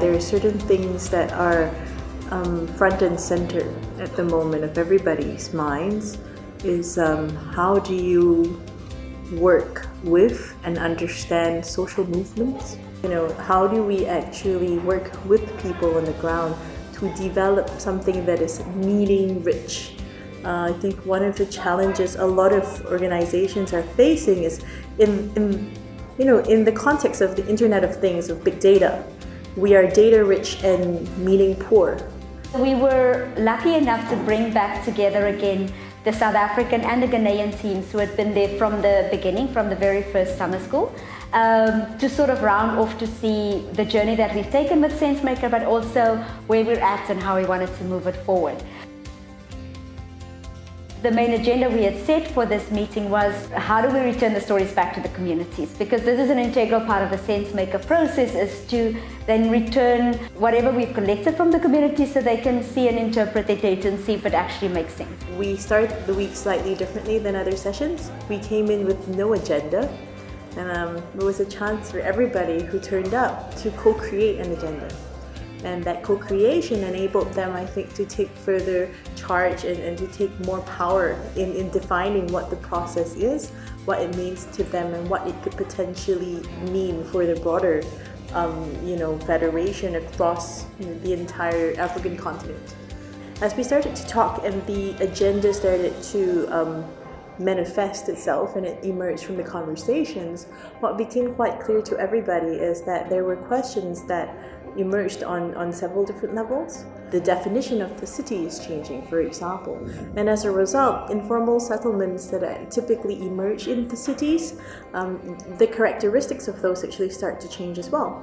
There are certain things that are front and center at the moment of everybody's minds is how do you work with and understand social movements? How do we actually work with people on the ground to develop something that is meaning rich? I think one of the challenges a lot of organizations are facing is in the context of the Internet of Things, of big data. We are data rich and meaning poor. We were lucky enough to bring back together again the South African and the Ghanaian teams who had been there from the beginning, from the very first summer school, to sort of round off to see the journey that we've taken with SenseMaker, but also where we're at and how we wanted to move it forward. The main agenda we had set for this meeting was how do we return the stories back to the communities, because this is an integral part of the SenseMaker process, is to then return whatever we've collected from the community so they can see and interpret the data and see if it actually makes sense. We started the week slightly differently than other sessions. We came in with no agenda, and it was a chance for everybody who turned up to co-create an agenda. And that co-creation enabled them, I think, to take further charge and to take more power in defining what the process is, what it means to them, and what it could potentially mean for the broader federation across the entire African continent. As we started to talk and the agenda started to manifest itself and it emerged from the conversations, what became quite clear to everybody is that there were questions that emerged on several different levels. The definition of the city is changing, for example, and as a result, informal settlements that typically emerge in the cities, the characteristics of those actually start to change as well.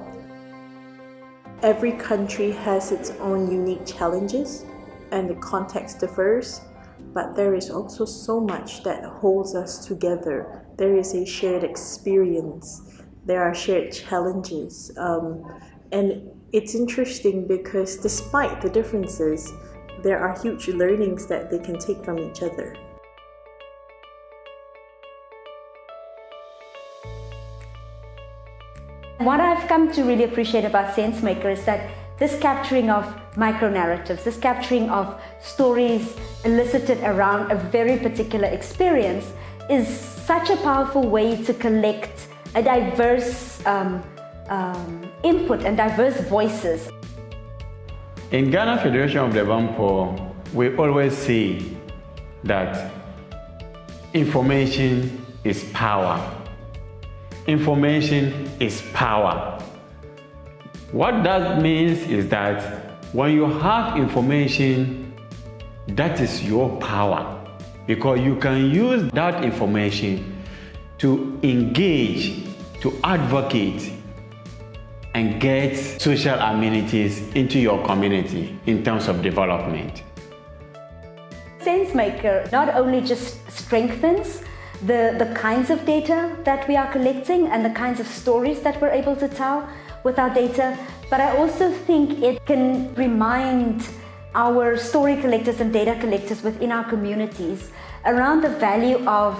Every country has its own unique challenges and the context differs, but there is also so much that holds us together. There is a shared experience, there are shared challenges, and it's interesting because despite the differences, there are huge learnings that they can take from each other. What I've come to really appreciate about SenseMaker is that this capturing of micro-narratives, this capturing of stories elicited around a very particular experience is such a powerful way to collect a diverse input and diverse voices. In Ghana Federation of the Bampo, we always say that information is power. Information is power. What that means is that when you have information, that is your power, because you can use that information to engage, to advocate, and get social amenities into your community in terms of development. SenseMaker not only just strengthens the kinds of data that we are collecting and the kinds of stories that we're able to tell with our data, but I also think it can remind our story collectors and data collectors within our communities around the value of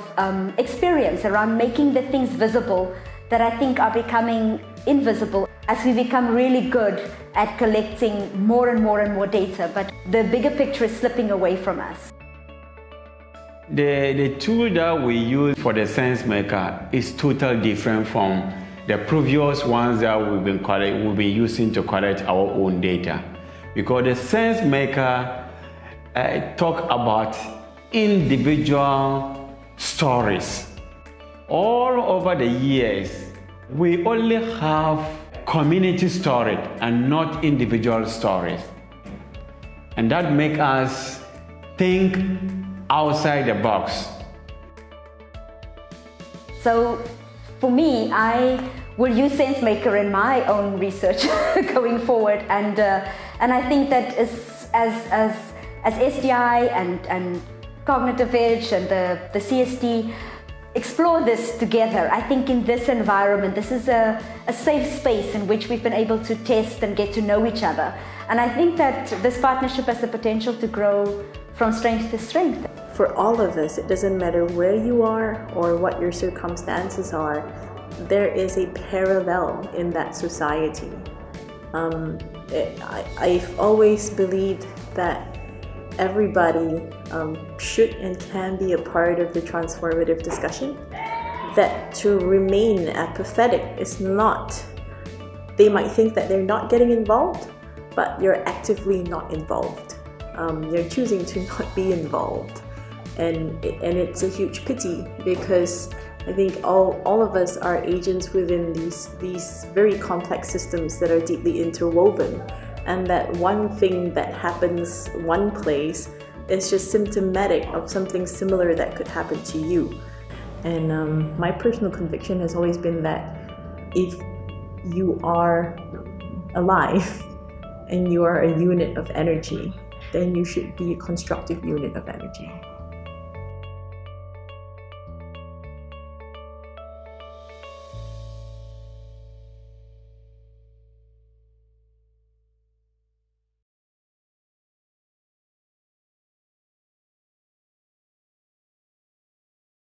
experience, around making the things visible that I think are becoming invisible as we become really good at collecting more and more and more data, but the bigger picture is slipping away from us. The tool that we use for the SenseMaker is totally different from the previous ones that we've been using to collect our own data. Because the SenseMaker talk about individual stories. All over the years, we only have community stories and not individual stories. And that makes us think outside the box. So for me, I will use SenseMaker in my own research going forward, and I think that as SDI and Cognitive Edge and the CSD explore this together, I think in this environment, this is a safe space in which we've been able to test and get to know each other. And I think that this partnership has the potential to grow from strength to strength. For all of us, it doesn't matter where you are or what your circumstances are, there is a parallel in that society. I've always believed that everybody should and can be a part of the transformative discussion. That to remain apathetic is not, they might think that they're not getting involved, but you're actively not involved. You're choosing to not be involved. And it's a huge pity, because I think all of us are agents within these very complex systems that are deeply interwoven, and that one thing that happens one place is just symptomatic of something similar that could happen to you. And my personal conviction has always been that if you are alive and you are a unit of energy, then you should be a constructive unit of energy.